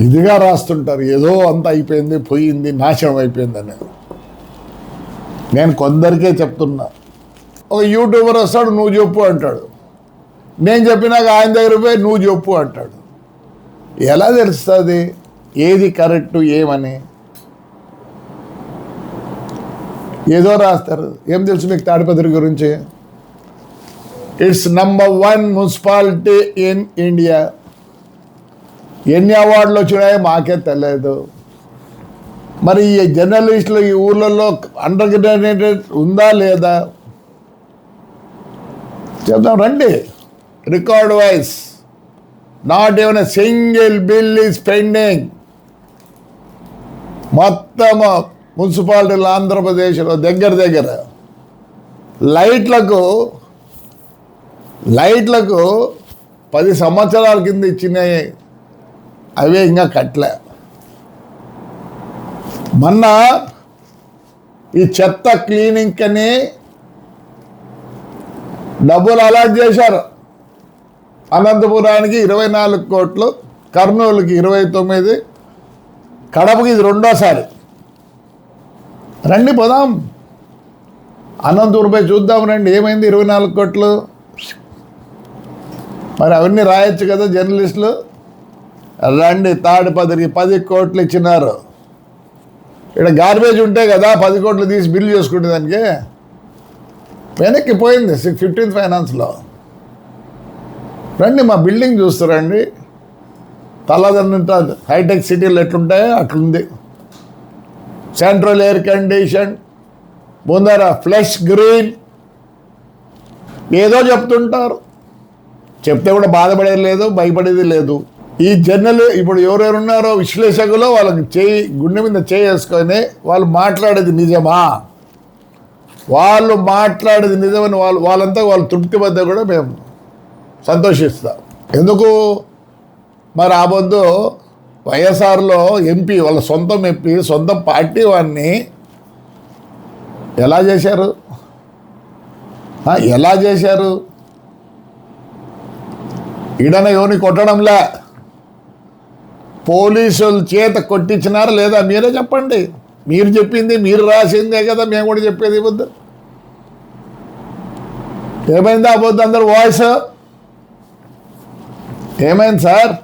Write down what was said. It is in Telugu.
ఇదిగా రాస్తుంటారు, ఏదో అంత అయిపోయింది, పోయింది, నాశనం అయిపోయిందని. నేను కొందరికే చెప్తున్నా. ఒక యూట్యూబర్ వస్తాడు, నువ్వు చెప్పు అంటాడు. నేను చెప్పినాక ఆయన దగ్గర పోయి నువ్వు చెప్పు అంటాడు. ఎలా తెలుస్తుంది ఏది కరెక్టు ఏమని? ఏదో రాస్తారు. ఏం తెలుసు మీకు తాడిపత్రి గురించి? It's number 1 municipality in India. ఎన్ని అవార్డులు వచ్చినాయో మాకే తెలియదు. మరి ఈ జర్నలిస్టులు ఈ ఊర్లలో అండర్ గ్రాడ్యుయేటెడ్ ఉందా లేదా చెప్తాం రండి. Record wise not even a single bill is pending. మొత్తం మున్సిపాలిటీలు ఆంధ్రప్రదేశ్లో దగ్గర లైట్లకు 10 సంవత్సరాల కింద ఇచ్చినాయి, అవే ఇంకా కట్టలే. మొన్న ఈ చెత్త క్లీనింగ్ అని డబ్బులు అలాట్ చేశారు. అనంతపురానికి 24 కోట్లు, కర్నూలుకి 29, కడపకి ఇది 2వ సారి. రండి పోదాం, అనంతపురంపై చూద్దాం రండి. ఏమైంది 24 కోట్లు? మరి అవన్నీ రాయొచ్చు కదా జర్నలిస్టులు. రండి, తాడిపత్రికి 10 కోట్లు ఇచ్చినారు. ఇక్కడ గార్బేజ్ ఉంటే కదా 10 కోట్లు తీసి బిల్లు చేసుకుంటే దానికి వెనక్కి పోయింది 15th ఫైనాన్స్లో. రండి, మా బిల్డింగ్ చూస్తారండి. తలదన్నంత హైటెక్ సిటీలు ఎట్లుంటాయో అట్లుంది. సెంట్రల్ ఎయిర్ కండిషన్, ముందర ఫ్లష్ గ్రీన్. ఏదో చెప్తుంటారు, చెప్తే కూడా బాధపడేది లేదు, భయపడేది లేదు. ఈ ఇప్పుడు ఎవరెవరు ఉన్నారో విశ్లేషకులు వాళ్ళకి గుండె మీద చేసుకొని వాళ్ళు మాట్లాడేది నిజమా, వాళ్ళు మాట్లాడేది నిజమని వాళ్ళంతా వాళ్ళు తృప్తి వద్ద కూడా మేము సంతోషిస్తాం. ఎందుకు మరి ఆ పొద్దు వైఎస్ఆర్లో ఎంపీ, వాళ్ళ సొంతం ఎంపీ, సొంత పార్టీ వాడిని ఎలా చేశారు? ఈడన ఎవరిని కొట్టడంలే, పోలీసుల చేత కొట్టించినారా లేదా మీరే చెప్పండి. మీరు చెప్పింది, మీరు రాసిందే కదా మేము కూడా చెప్పేది. వద్దు ఏమైంది ఆ పొద్దు అందరు వాయిస్ ఏమైంది సార్?